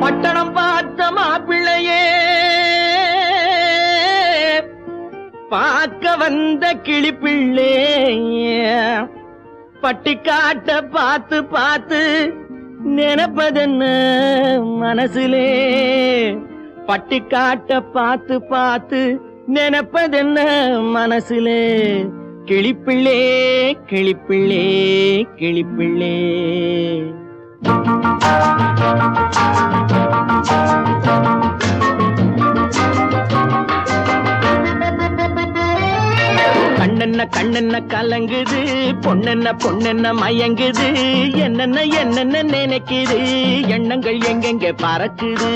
பட்டணம் பார்த்த மாப்பிள்ளையே பார்க்க வந்த கிளிப்பிள்ளே பட்டிக்காட்ட பார்த்து பார்த்து நினைப்பதென்ன மனசுலே பட்டிக்காட்ட பார்த்து பார்த்து நினைப்பதென்ன மனசுலே கிளிப்பிள்ளே கிளிப்பிள்ளே கிளிப்பிள்ளே கண்ணென்ன கண்ணென்ன கலங்குது பொண்ணென்ன பொண்ணென்ன மயங்குது என்னென்ன என்னென்ன நினைக்குது எண்ணங்கள் எங்கெங்க பறக்குது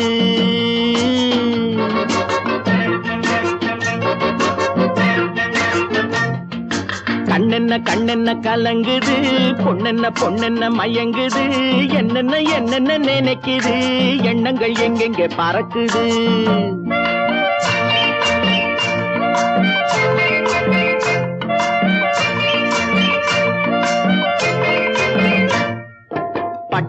கண்ணென்ன கண்ணென்ன கலங்குது பொண்ணென்ன பொண்ணென்ன மயங்குது என்னென்ன என்னென்ன நினைக்குது எண்ணங்கள் எங்கெங்க பறக்குது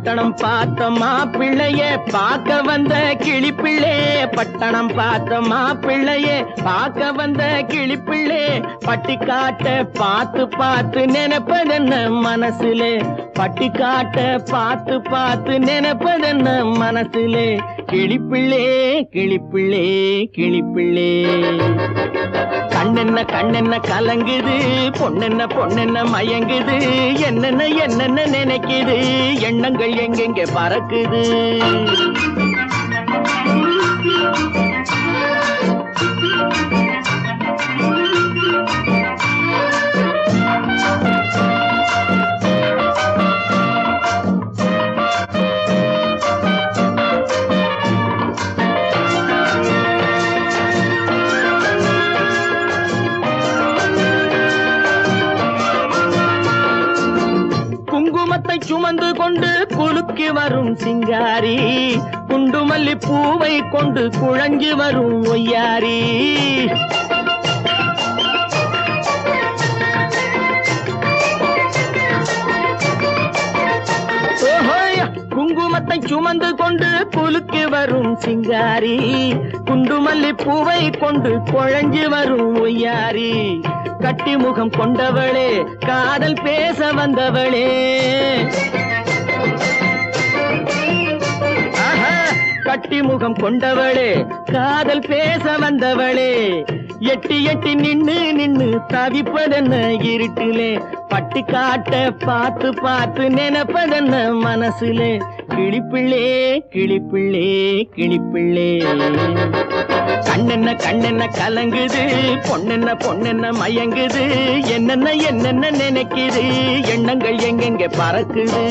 பட்டணம் பார்த்த மாப்பிள்ளைய பார்க்க வந்த கிளிப்பிள்ளே பட்டணம் பார்த்த மாப்பிள்ளைய பார்க்க வந்த கிளிப்பிள்ளே பட்டிக்காட்ட பார்த்து பார்த்து நினைப்பதென்ன மனசுலே பட்டிக்காட்ட பார்த்து பார்த்து நினைப்பதென்ன மனசுலே கிளிப்பிள்ளே கிளிப்பிள்ளே கிளிப்பிள்ளே கண்ணென்ன கண்ணென்ன கலங்குது பொண்ணென்ன பொண்ணென்ன மயங்குது என்னென்ன என்னென்ன நினைக்குது எண்ணங்கள் எங்கெங்க பறக்குது சுமந்து கொண்டு குலுக்கி வரும் சிங்காரி குண்டுமல்லி பூவை கொண்டு குழஞ்சி வரும் ஒய்யாரி குங்குமத்தை சுமந்து கொண்டு குலுக்கி வரும் சிங்காரி குண்டுமல்லி பூவை கொண்டு குழஞ்சி வரும் ஒய்யாரி கட்டி முகம் கொண்டவளே காதல் பேச வந்தவளே கட்டி முகம் கொண்டவளே காதல் பேச வந்தவளே எட்டி எட்டி நின்னு நின்னு தவிப்பதென்ன இருட்டிலே பட்டிக்காட்ட பார்த்து பார்த்து நினைப்பதென்ன மனசுலே கிளிப்பிள்ளே கிளிப்பிள்ளே கிளிப்பிள்ளே கண்ணென்ன கண்ணென்ன கலங்குது பொண்ணென்ன பொண்ணென்ன மயங்குது என்னென்ன என்னென்ன நினைக்குது எண்ணங்கள் எங்கெங்க பறக்குது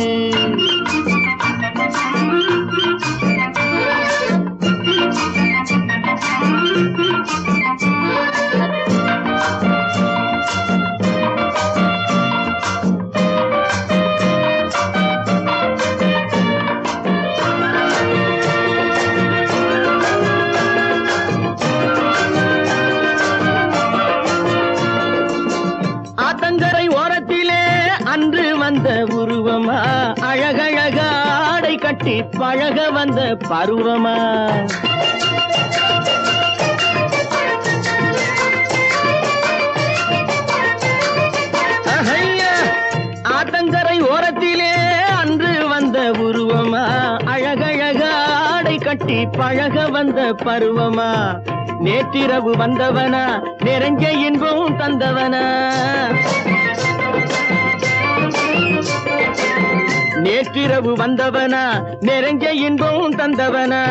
வந்த உருவமா அழகழக ஆடை கட்டி பழக வந்த பருவமா ஆத்தங்கரை ஓரத்திலே அன்று வந்த உருவமா அழகழக ஆடை கட்டி பழக வந்த பருவமா நேற்றிரவு வந்தவனா நிறைஞ்ச இன்பம் தந்தவனா நேற்றிரவு வந்தவனா நிறைஞ்ச இன்பம் தந்தவனா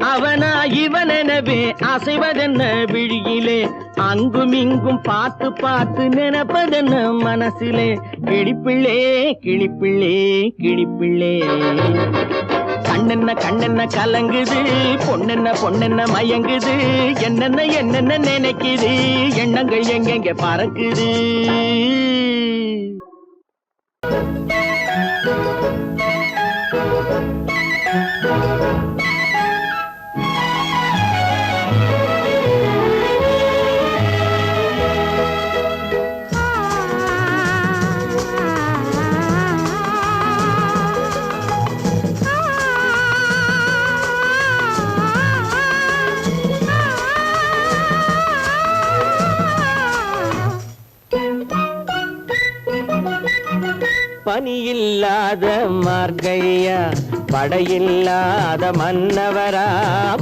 அவனா இவனெனவே அசைவதென்ன விழியிலே அங்கும் இங்கும் பார்த்து பார்த்து நினைப்பதென்ன மனசிலே கிளிப்பிள்ளே கிளிப்பிள்ளே கிளிப்பிள்ளே கண்ணென்ன கண்ணென்ன கலங்குது பொண்ணென்ன பொண்ணென்ன மயங்குது என்னென்ன என்னென்ன நினைக்குது எண்ணங்கள் எங்கெங்க பறக்குது பனியில்லாத மார்கழியா படையில்லாத மன்னவரா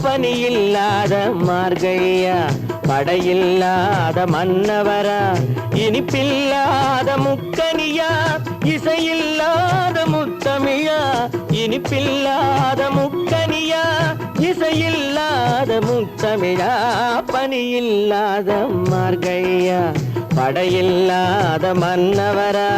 பனியில்லாத மார்கழியா படையில்லாத மன்னவரா இனிப்பில்லாத முக்கனியா இசையில்லாத முத்தமிழா இனிப்பில்லாத முக்கனியா இசையில்லாத முத்தமிழா பனியில்லாத மார்கழியா படையில்லாத மன்னவரா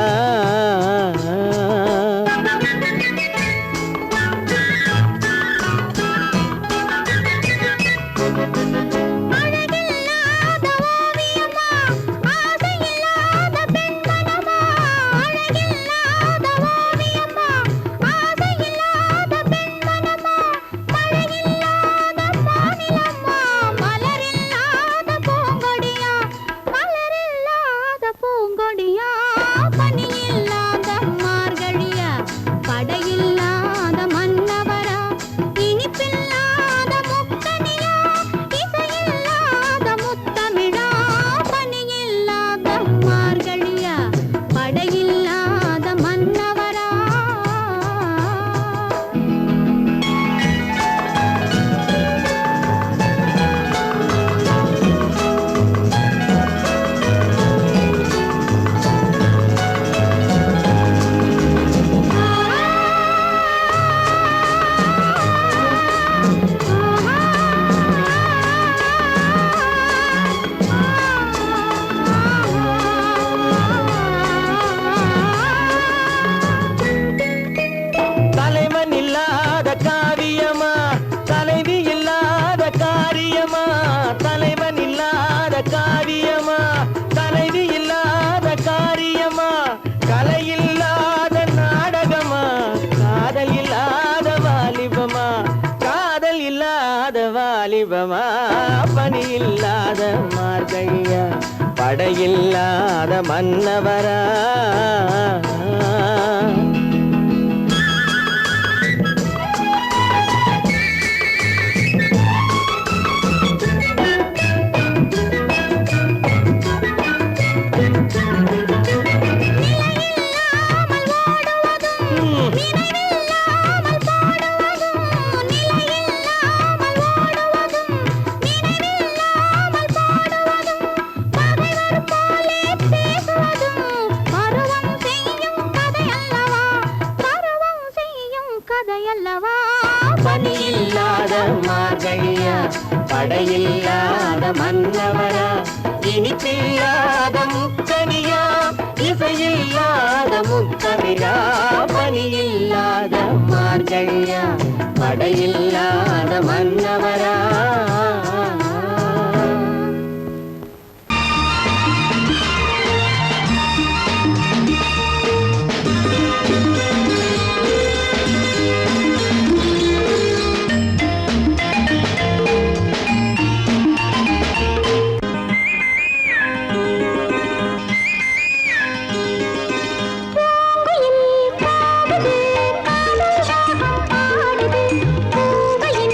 காரியமா தலைவி இல்லாத காரியமா கலையில்லாத நாடகமா காதல் இல்லாத வாலிபமா காதல் இல்லாத வாலிபமா பணி இல்லாத மார்கழியா படையில்லாத மன்னவரா பனியில்லாத மார்கழியா படையில்லாத மன்னவரா இனிப்பில்லாத முக்கனியா இசையில்லாத முத்தமிழா பனியில்லாத மார்கழியா படையில்லாத மன்னவரா பூவையின்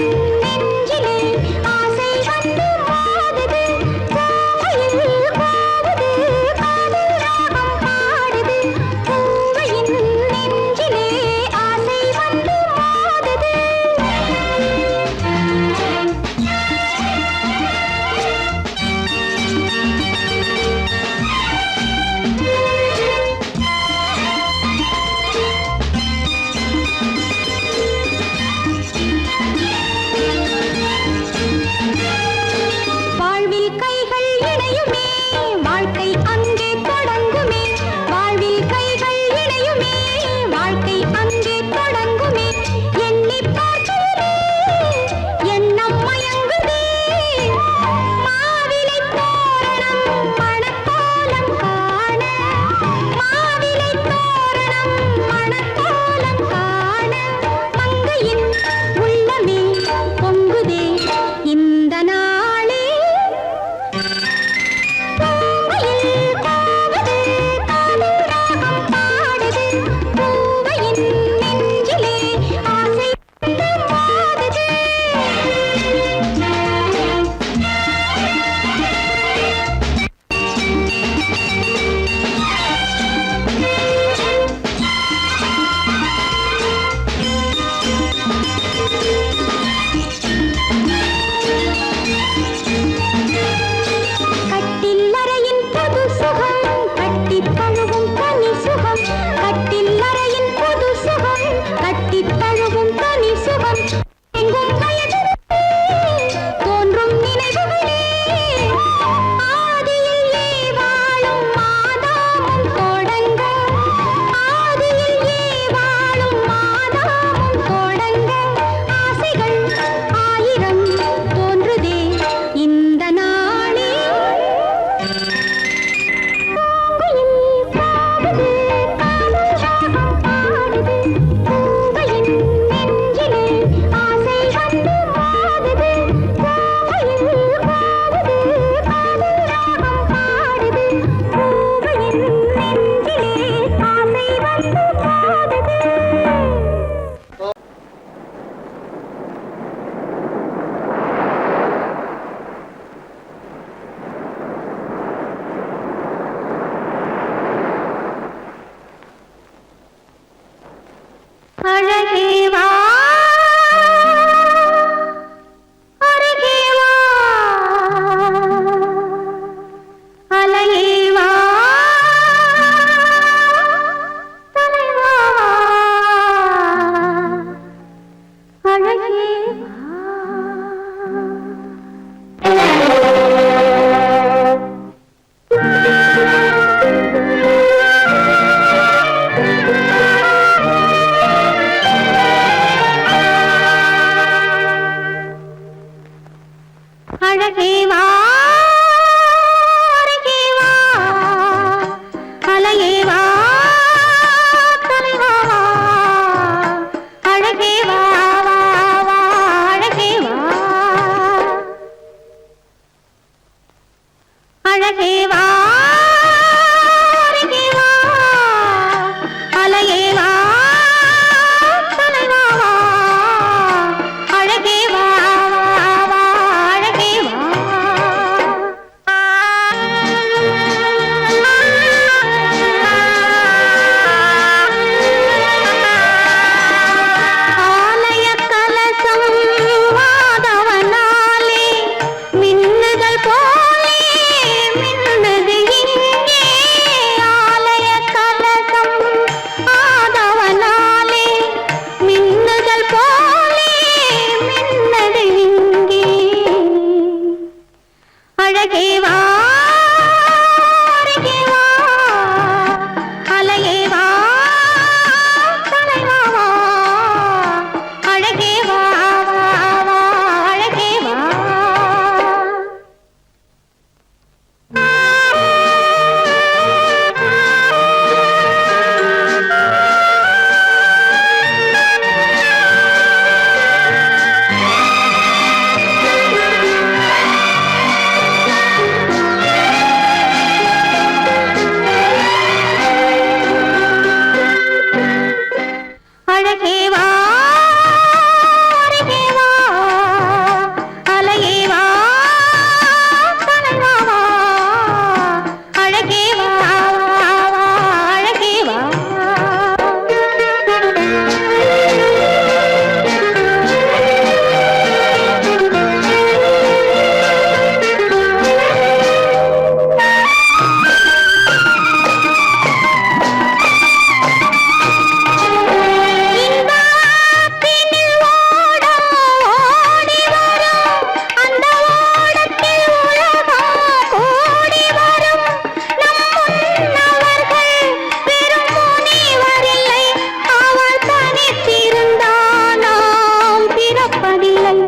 இல்லை.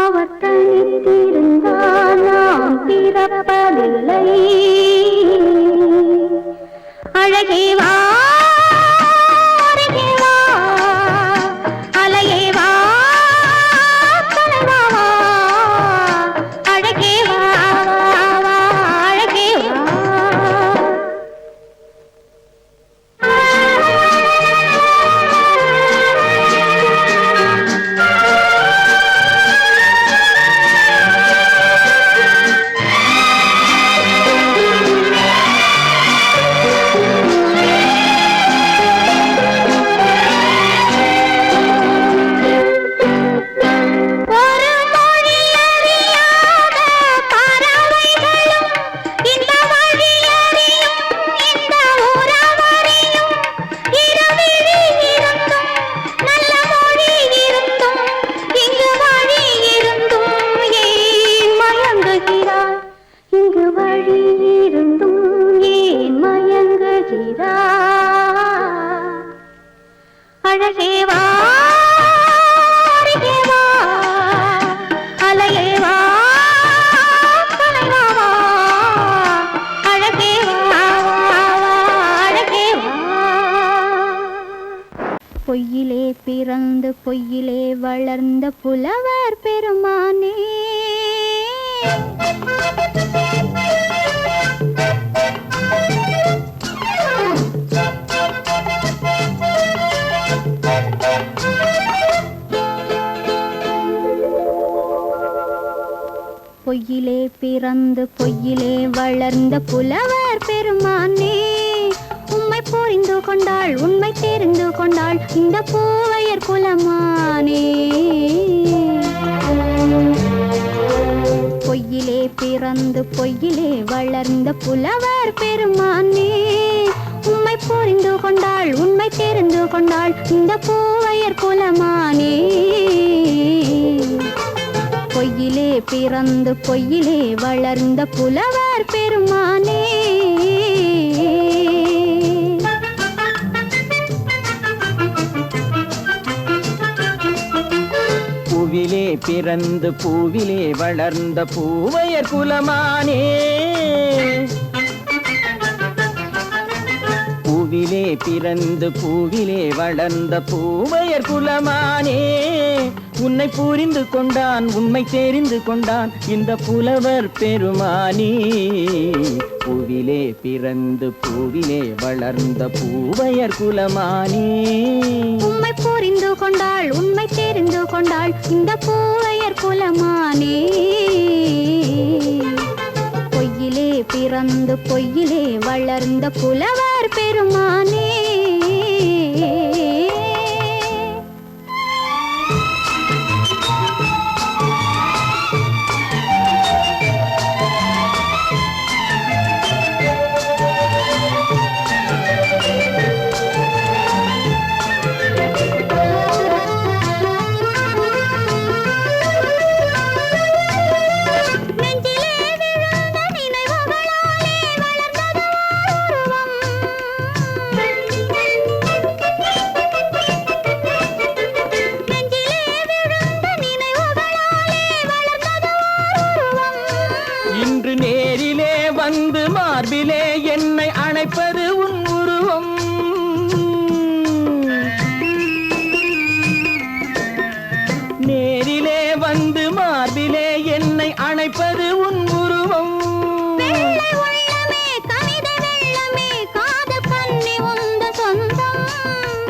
அவர் தனித்திருந்தால் நாம் பிறப்பதில்லை. அழகே வா அருகே வா, அலையே வா கலைவா வா, அழகே வா வா அழகே வா. அழகே வா அருகே வா, அலையே வா கலைவா வா, அழகே வா அழகே வா. பொய்யிலே பிறந்து பொய்யிலே வளர்ந்த புலவர் பெருமானே, பொய்யிலே பிறந்து பொய்யிலே வளர்ந்த புலவர் பெருமானே, உம்மை புரிந்து கொண்டாள் உண்மை தெரிந்து கொண்டாள் இந்த பூவையர் குலமானே. பொய்யிலே பிறந்து பொய்யிலே வளர்ந்த புலவர் பெருமானே, உம்மை புரிந்து கொண்டாள் உண்மை தெரிந்து கொண்டாள் இந்த பூவையர் குலமானே. பொய்யிலே பிறந்து பொய்யிலே வளர்ந்த புலவர் பெருமானே. பூவிலே பிறந்து பூவிலே வளர்ந்த பூவையர் குலமானே, பூவிலே பிறந்து பூவிலே வளர்ந்த பூவையர் குலமானே, உன்னை புரிந்து கொண்டான் உண்மை தெரிந்து கொண்டான் இந்த புலவர் பெருமானே. பூவிலே பிறந்து பூவிலே வளர்ந்த பூவையர் குலமானே, உம்மை புரிந்து கொண்டாள் உண்மை தெரிந்து கொண்டாள் இந்த பூவையர் குலமானே. பொய்யிலே பிறந்து பொய்யிலே வளர்ந்த புலவர் பெருமானே. இன்று நேரிலே வந்து மார்பிலே என்னை அணைப்பது உன் உருவம், நேரிலே வந்து மார்பிலே என்னை அணைப்பது உன் உருவம்.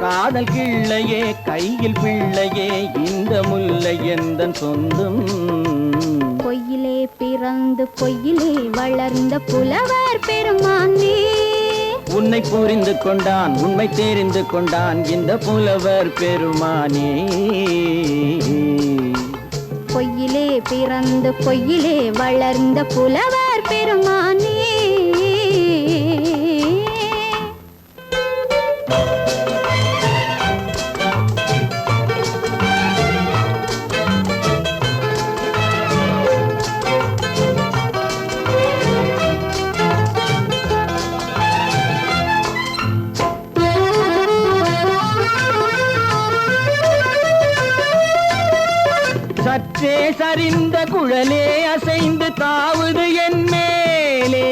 காதல் கிள்ளையே கையில் பிள்ளையே இந்த முல்லை எந்தன் சொந்தம். பொய்யிலே பிறந்து பொய்யிலே வளர்ந்த புலவர் பெருமானே, உன்னை புரிந்து கொண்டான் உண்மை தெரிந்து கொண்டான் இந்த புலவர் பெருமானே. பொய்யிலே பிறந்து பொய்யிலே வளர்ந்த புலவர் பெருமானே. சற்றே சரிந்த குழலே அசைந்து தாவுது என் மேலே.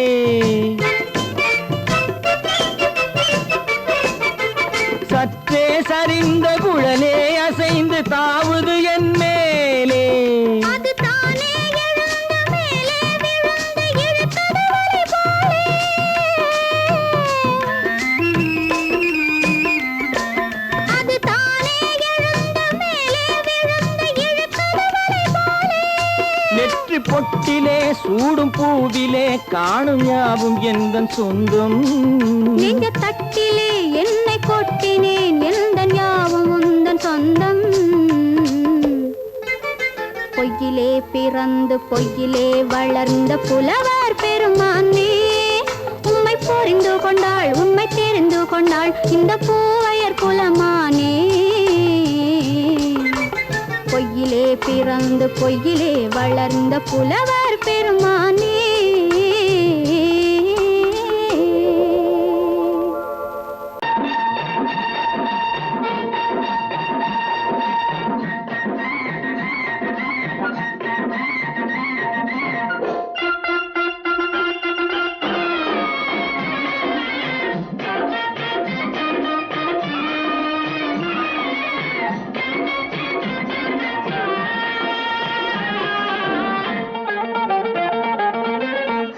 சற்றே சரிந்த குழலே அசைந்து தாவுது என் மேலே. அது தானே எழுந்த மேலே விழுந்து இழுத்தது வலை போலே. அது தானே எழுந்த மேலே விழுந்து இழுத்தது வலை போலே. நெற்றி பொட்டிலே சூடும் பூவிலே காணும் யாவும் எந்தன் சொந்தம். நெஞ்ச தட்டிலே என்னை கொட்டினேன் எந்தன் யாவும் உந்தன் சொந்தம். பொய்யிலே பிறந்து பொய்யிலே வளர்ந்த புலவர் பெருமானே, உம்மை புரிந்து கொண்டாள் உண்மை தெரிந்து கொண்டாள் இந்த பூவையர் குலமானே. பொய்யிலே பிறந்து பொய்யிலே வளர்ந்த புலவர் பெருமானே.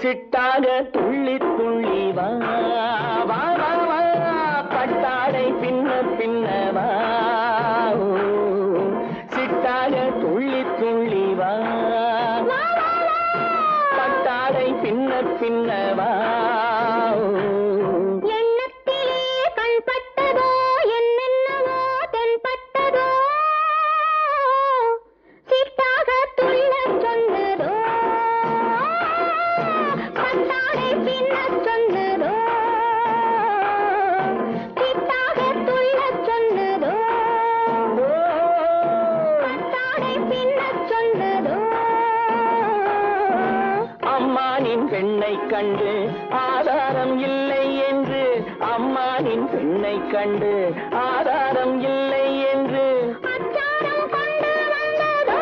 சிட்டாக துள்ளி துள்ளி வா வா வா வா, பட்டாடை பின்ன பின்ன வா. ஓ, சிட்டாக துள்ளி துள்ளி வா, பட்டாடை பின்ன பின்ன வா. எண்ணத்திலே கண்பட்டதோ என்னென்னவோ தென்பட்டதோ, சிட்டாக துள்ளச் சொன்னதோ பட்டாடை பின்னச் சொன்னதோ. சிட்டாக துள்ளச் சொன்னதோ பட்டாடை பின்னச் சொன்னதோ. அம்மானின் பெண்ணை கண்டு ஆதாரம் இல்லை என்று, அம்மானின் பெண்ணை கண்டு ஆதாரம் இல்லை என்று அச்சாரம் கொண்டு வந்ததோ,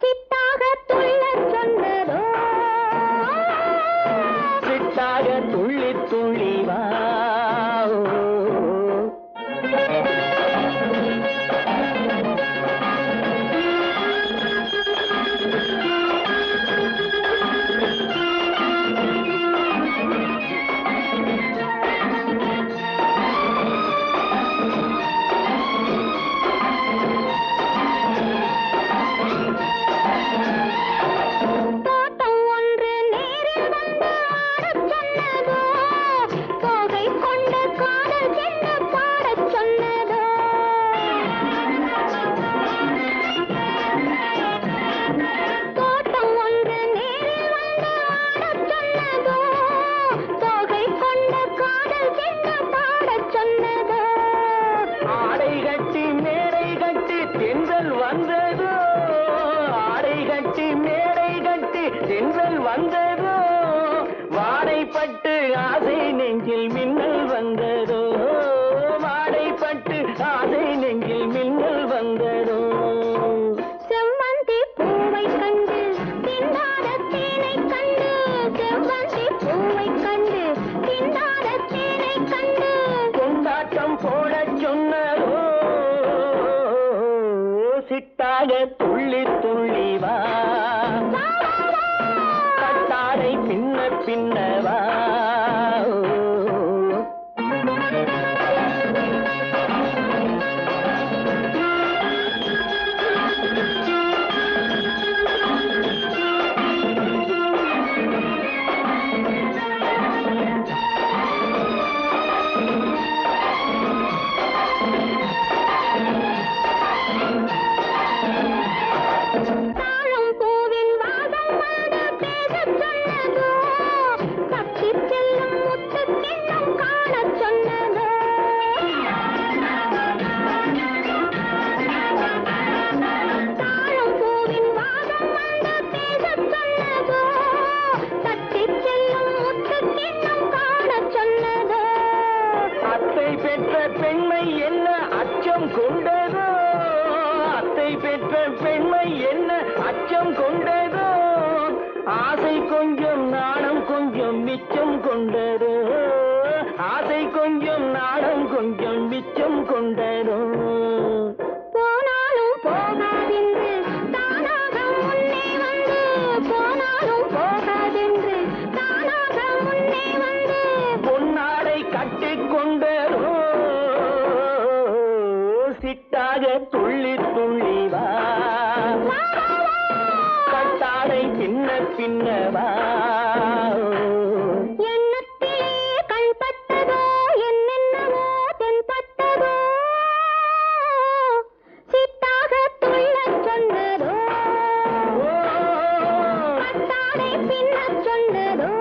சிட்டாக துள்ளச் சொன்னதோ. சிட்டாக துள்ளி துள்ளி வா. தோட்டம் ஒன்று நேரில் வந்து ஆடச் சொன்னதோ, தோகை கொண்ட காதல் சென்று பாடச் சொன்னதோ. தோட்டம் ஒன்று நேரில் வந்து ஆடச் சொன்னதோ, தோகை கொண்ட காதல் சென்று பாடச் சொன்னதோ. ஆடை கட்டி மேடை கட்டி தென்றல் வந்ததோ, ஆடை கட்டி மேடை கட்டி தென்றல் வந்ததோ, வாடைப்பட்டு ஆசை நெஞ்சில் மின்னல் வந்ததோ, வாடைப்பட்டு ஆசை நெஞ்சில் மின்னல் வந்ததோ. செவ்வந்தி பூவை கண்டு திண்டாத தேனை கண்டு, செவ்வந்தி பூவை கண்டு திண்டாத தேனை கண்டு. கொண்டாட்டம் போடச் சொன்னதோ, சிட்டாக துள்ளி துள்ளி வா, பட்டாடை பின்ன பின்ன வா. தாழம் பூவின் வாசம் வந்து பேசச் சொன்னதோ, தப்பிச் செல்ல பெற்ற பெண்மை என்ன அச்சம் கொண்டதோ, ஆசை கொஞ்சம் நாணம் கொஞ்சம் மிச்சம் கொண்டதோ, ஆசை கொஞ்சம் நாணம் கொஞ்சம் மிச்சம் கொண்டதோ. போனாலும் போகாதென்று தானாக முன்னே வந்து, போனாலும் போகாதென்று தானாக முன்னே வந்து, பொன்னாடை கட்டிக்கொண்டதோ, சிட்டாக துள்ளி துள்ளி வா, கட்டாடை பின்ன பின்னவா. எண்ணத்திலே கண்பட்டதோ என்னென்னவோ தென்பட்டதோ, சிட்டாக துள்ளச் சொன்னதோ, கட்டாடை பின்னச் சொன்னதோ.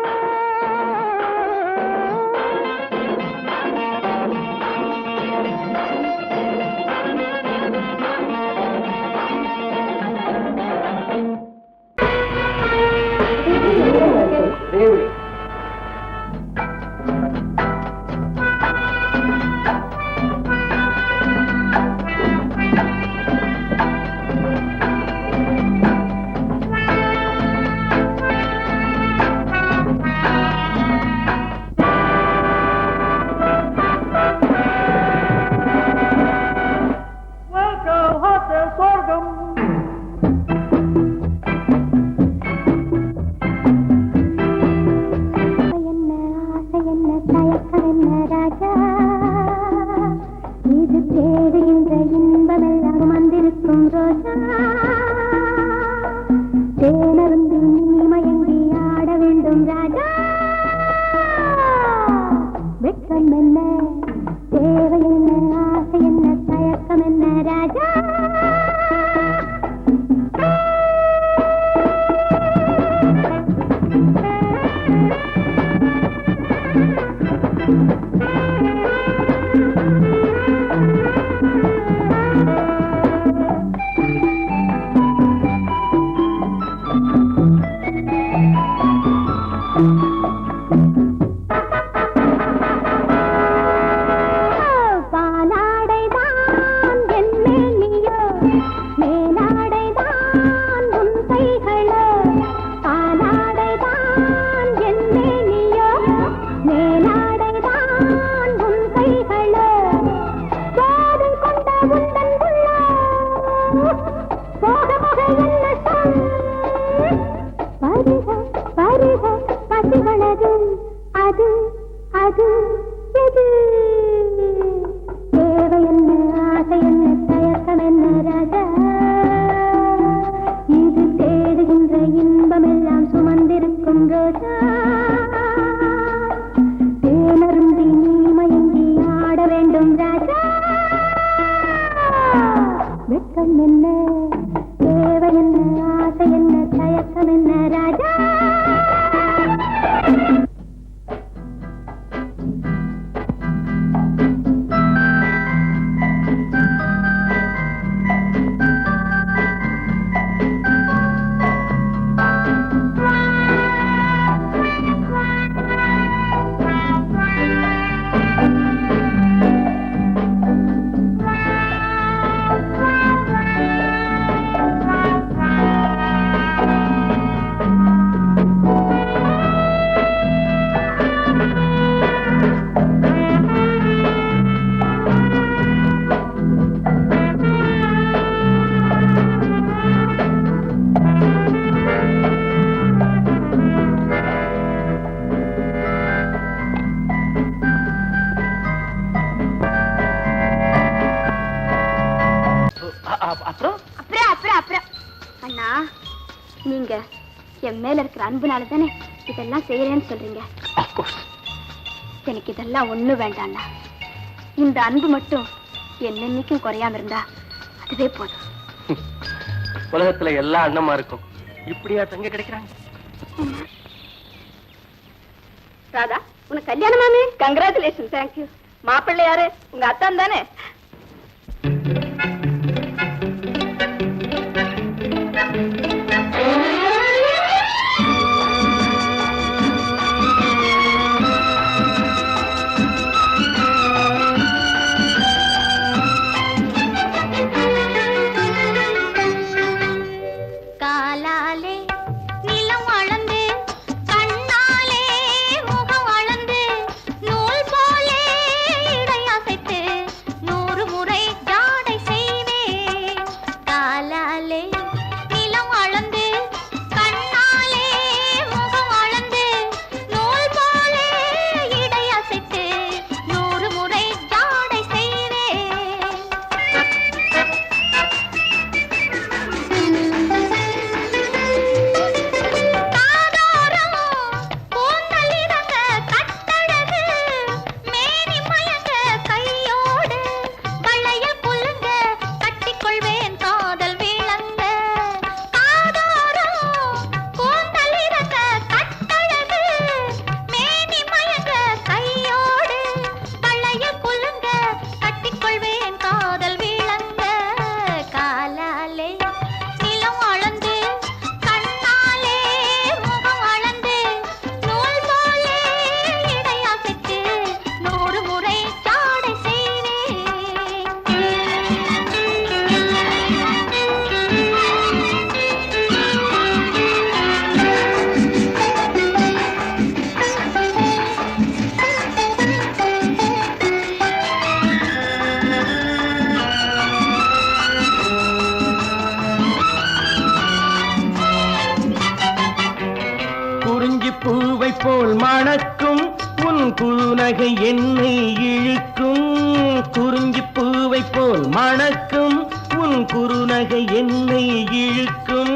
என்ன ஆசை என்ன தயக்கம் என்ன ராஜா, இது தேடுகின்ற இன்பமெல்லாம் வந்திருக்கும் ரோஜா. தேனருந்தி நீ மயங்கி ஆட வேண்டும் ராஜா. வெட்கம் என்ன தேவை என்ன ஆசை என்ன தயக்கம் என்ன ராஜா. பாலாடைதான் என் மேனியோ, மேலாடைதான் உன் கைகளோ. பாலாடைதான் என் மேனியோ, மேலாடைதான் உன் கைகளோ. போதை கொண்ட உந்தன் உள்ளம் போக போக என்ன சொல். வருக வருக பசிகளது அது அது எது. தேவை என்ன ஆசை என்ன தயக்கம் என்ன ராஜா, இது தேடுகின்ற இன்பமெல்லாம் சுமந்திருக்கும் ரோஜா. தேனருந்தி நீ மயங்கி ஆட வேண்டும் ராஜா. வெட்கம் என்ன தேவை என்ன ஆசை என்ன தயக்கம் என்ன ராஜா. அண்ணா, நீங்க என் மேல இருக்கிற அன்புனால தானே இதெல்லாம் செய்யறேன்னு சொல்றீங்க. எனக்கு இதெல்லாம் ஒண்ணு வேண்டாம்ண்ணா. இந்த அன்பு மட்டும் என்னன்னைக்கும் குறையாம இருந்தா அதுவே போதும். உலகத்துல எல்லா அண்ணமா இருக்கும், இப்படியா தங்க கிடைக்கிறாங்க. ராதா, உனக்கு கல்யாணமாமே? கங்க்ராச்சுலேஷன். தேங்க்யூ. மாப்பிள்ளை யாரு? உங்க அத்தான் தானே? குறுநகை என்னை இழுக்கும் குறிஞ்சி பூவை போல் மணக்கும் உன் குறுநகை என்னை இழுக்கும்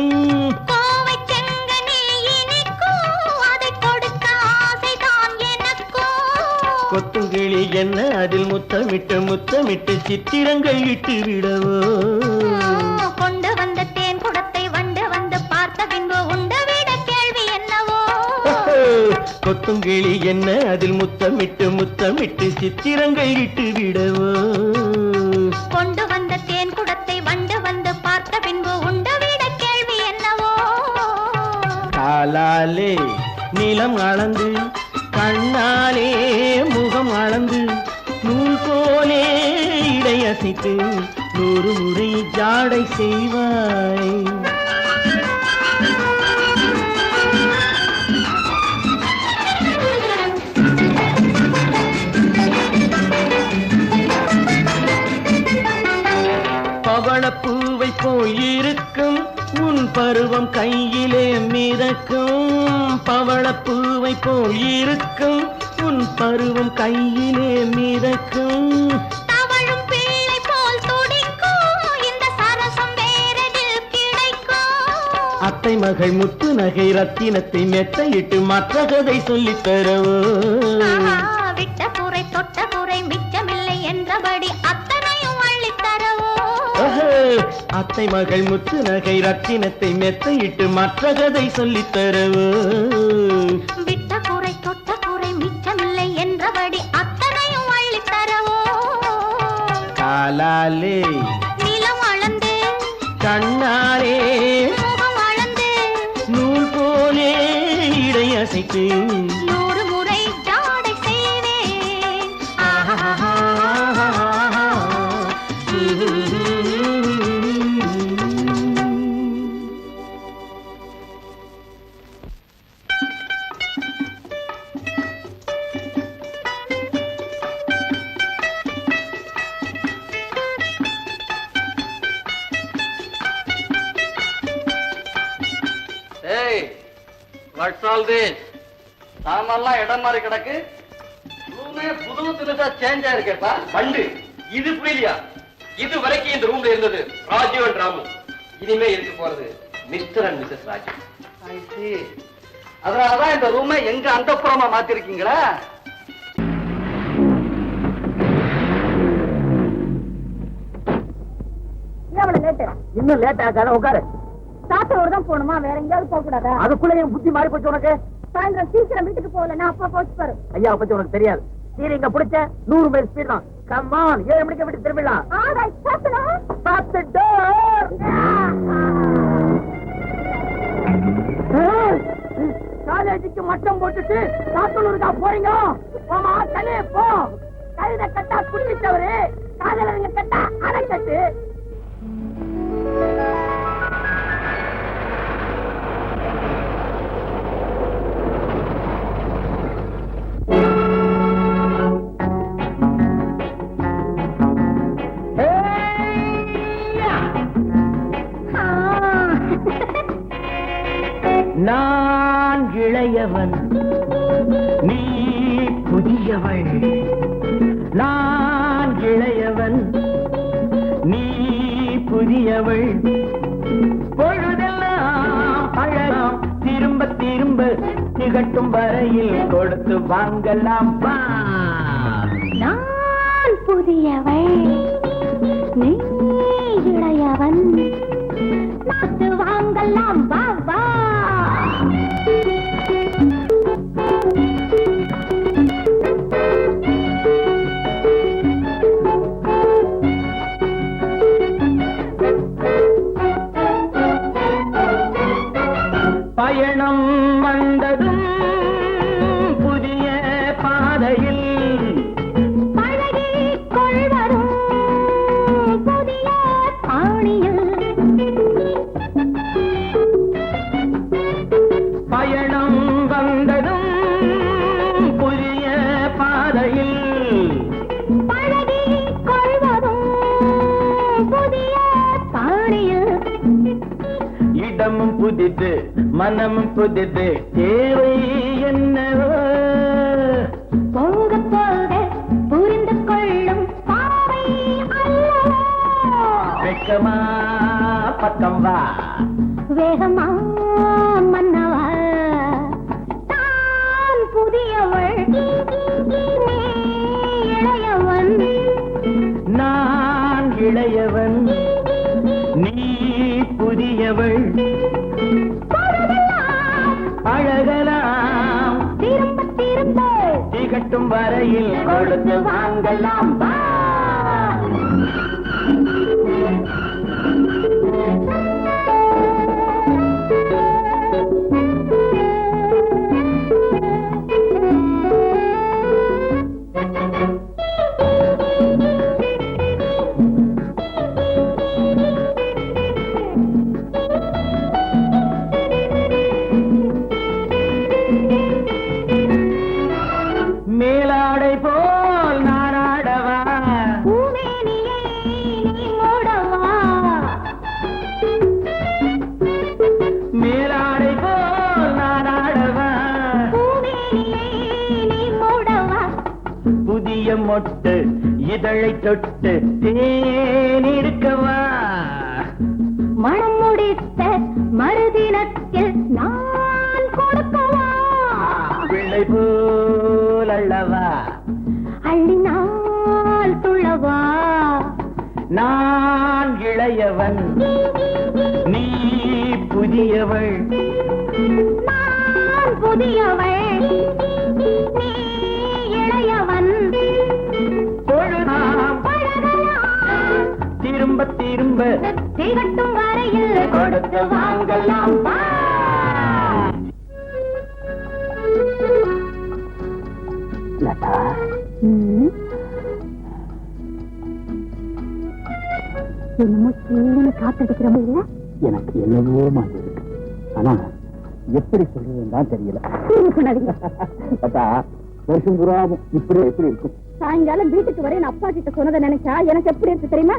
கோவை செங்கனி இனிக்கும் அதை கொடுக்க ஆசைதான் எனக்கும் கொத்துங்கிளி என்ன அதில் முத்தமிட்டு முத்தமிட்டு சித்திரங்கள் இட்டு விடவோ கொண்டு வந்த தேன் குடத்தை வண்டு வந்து பார்த்த பின்பு உண்டு விட கேள்வி என்னவோ கொத்துங்கிளி என்ன அதில் முத்தமிட்டு முத்தமிட்டு சித்திரங்கள் இட்டு விடவோ கொண்டு வந்த தேன் குடத்தை வண்டு வந்து பார்த்த பின்பு உண்டு விட கேள்வி என்னவோ காலாலே நிலம் அளந்து கண்ணாலே முகம் அளந்து நூல் போலே இடையசைத்து 100 முறை ஜாடை செய்வாய் பவளப்பூவை போல் இருக்கும் உன் பருவம் கையிலே மிதக்கும் பவளப்பூவை போல் இருக்கும் உன் பருவம் கையிலே மிதக்கும் தவழும் பிள்ளை போல் துடிக்கும் இந்த சரசம் வேறெதில் கிடைக்கும் அத்தை மகள் முத்து நகை ரத்தினத்தை மெத்தையிட்டு மற்ற கதை சொல்லித் தரவோ விட்ட குறை தொட்ட குறை மிச்சமில்லை என்றபடி அத்தனையும் அள்ளித் தரவோ அத்தை மகள் முத்து நகை ரத்தினத்தை மெத்தையிட்டு மற்ற கதை சொல்லித் தரவோ விட்ட குறை தொட்ட குறை மிச்சமில்லை என்றபடி அத்தனையும் அள்ளித் தரவோ காலாலே நிலம் அளந்து கண்ணாலே முகம் அளந்து நூல் போலே இடையசைத்து 100 முறை ஜாடை செய்வேன் ஏய் வாட்ஸ் ஆல் திஸ் சாமெல்லாம் இடம் மாதிரி கிடக்கு ரூமே புது தினசா சேஞ்ச் ஆயிருக்கேப்பா பண்டு இது புரியலையா இது வரைக்கும் இந்த ரூம்ல இருந்தது ராஜு அண்ட் ராமு இனிமே இருக்க போறது மிஸ்டர் அண்ட் மிஸ்ஸஸ் ராஜு அதனாலதான் இந்த ரூமை எங்க அந்தப்புறமா மாத்திருக்கீங்களா இன்னும் லேட் ஆகாத உட்காரு சாத்தோடு தான் போகணுமா வேற எங்கேயாவது போக கூடாதா அதுக்குள்ள என் புத்தி மாறி போச்சு உனக்கு சாயந்தரம் சீக்கிரம் வீட்டுக்கு போகல நான் அப்பா போச்சு பாரு ஐயா பத்தி உனக்கு தெரியாது நீங்க பிடிச்ச 100 மைல் ஸ்பீட் தான் கம்மான் 7 மணிக்கு விட்டு திரும்பிடலாம் காலேஜுக்கு மட்டம் போட்டுட்டு சாத்தனூருக்கா போறீங்க போமா தலே போ கழுத கட்டா குடிச்சவரு காதலங்க கட்டா அரைக்கட்டு நான் இளையவன் நீ புதியவள் நான் இளையவன் நீ புதியவள் பொழுதெல்லாம் அழகாம் திரும்ப திரும்ப திகட்டும் வரையில் கொடுத்து வாங்கலாம் வா நான் புதியவள் நீ இளையவன் பார்த்து வாங்கலாம் வா வா பயணம் வந்ததும் புதிய பாதையில் பழகிக் கொள்வரும் புதிய பாணியில் பயணம் வந்ததும் புதிய பாதையில் பழகிக் கொள்வரும் புதிய பாணியில் இடமும் புதிது மனமும் புதிது தேவை என்னவோ போக பக்கம் வா. வேகமா மன்னவா தான் புதியவள் நீ இளையவன். நான் இளையவன் நீ புதியவள். அழகலாம் திரும்ப திரும்ப திகட்டும் வரையில் கொடுத்து வாங்கலாம் வா. மேலாடை போல் நாராடவா. பூமேனியை நீ மூடவா. மேலாடை போல் நாராடவா. பூமேனியை நீ மூடவா. புதிய மொட்டு இதழை தொட்டு தேனிருக்கவா. மனம் முடித்த மறுதினத்தில் நான் கொடுக்கவா. பிள்ளை போல் அல்லவா அள்ளினால் துள்ளவா. நான் இளையவன் நீ புதியவள். நான் புதியவள் நீ இளையவன். பொழுதாம் பழகலாம் திரும்ப திரும்ப திகட்டும் வரையில் கொடுத்து வாங்கலாம் வா. லதா, என்னமோ சீன காத்தடிக்கிற இல்ல. எனக்கு என்னவோ மாதிரி இருக்கு. ஆனா எப்படி சொல்றதுன்னு தான் தெரியல. லதா, வருஷம் புறாவும் இப்படி எப்படி இருக்கும்? சாயங்காலம் வீட்டுக்கு வரையும் அப்பா கிட்ட சொன்னதை நினைச்சா எனக்கு எப்படி இருக்கு தெரியுமா?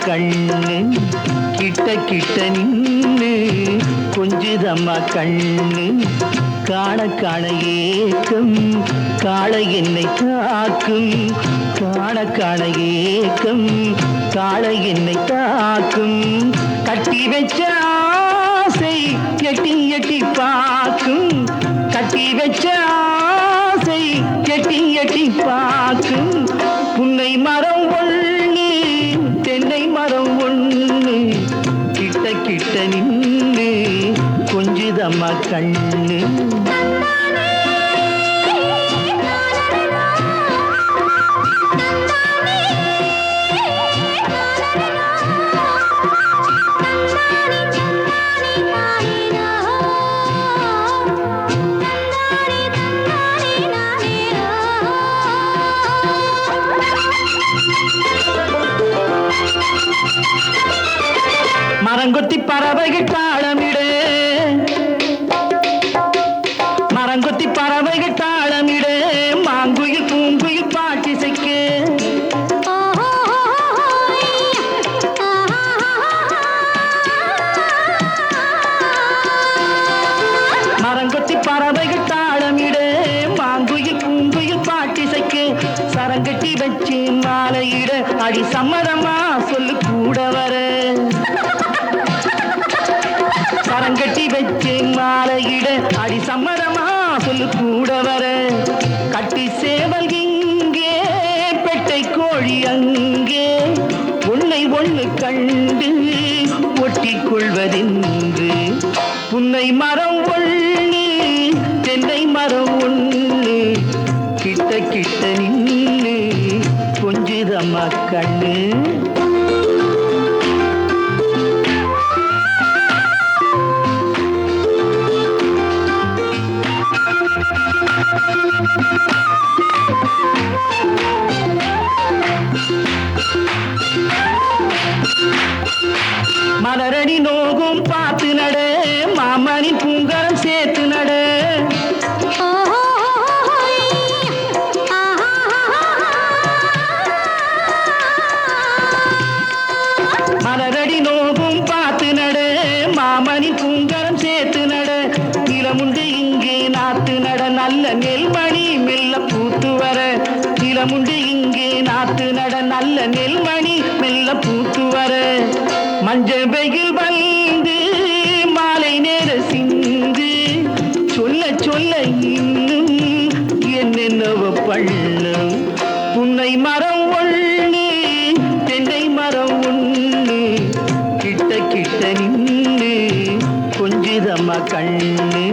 கண்ணு கிட்ட கிட்ட நின்னு கொஞ்சுதம்மா கண்ணு காண காண ஏக்கம் காளை என்னை தாக்கும் காண காண ஏக்கம் காளை என்னை தாக்கும் கட்டி வச்ச ஆசை எட்டி எட்டி பார்க்கும் கட்டி வச்ச ஆசை எட்டி எட்டி பார்க்கும் புன்னை மரம் ஒண்ணு தென்னை மரம் ஒண்ணு கிட்ட கிட்ட நின்று கொஞ்சுதம்மா கண்ணு மரங்கொத்தி பறவைகள் தாளமிடு மரங்கொத்தி பறவைகள் தாளமிடு மாங்குயில் பூங்குயில் பாட்டிசைக்கு மரங்கொத்தி பறவைகள் தாளமிடு மாங்குயில் பூங்குயில் பாட்டிசைக்கு சரங்கட்டி வச்சு மாலையிட அடி சம்மதமா சொல்லு கூட வர சரங்கட்டி வச்சு மாலையிட அடி சம்மதமா சொல்லு கூட வர கட்டி சேவல் இங்கே பெட்டை கோழி அங்கே உன்னை ஒண்ணு கண்டு ஒட்டிக் கொள்வதென்று புன்னை மரம் ஒண்ணு தென்னை மரம் ஒண்ணு கிட்ட கிட்ட நின்று கொஞ்சுதம்மா கண்ணு மலரடி நோகும் பார்த்து நட மாமனின் பூங்கரம் சேர்த்து நட மலரடி நோகும் பார்த்து நட மாமனின் பூங்கரம் சேர்த்து நட நிலமுண்டு இங்கே நாத்து நட நல்ல நெல்மணி மெல்ல பூத்து வர நிலமுண்டு இங்கே நாத்து நட நல்ல நெல்மணி மெல்ல பூத்து வர மஞ்சள் வெயில் வந்து மாலை நேர சிந்து சொல்ல சொல்ல இன்னும் என்னென்னவ பண்ணும் புன்னை மரம் ஒண்ணு தென்னை மரம் ஒண்ணு கிட்ட கிட்ட நின்று கொஞ்சுதம்மா கண்ணு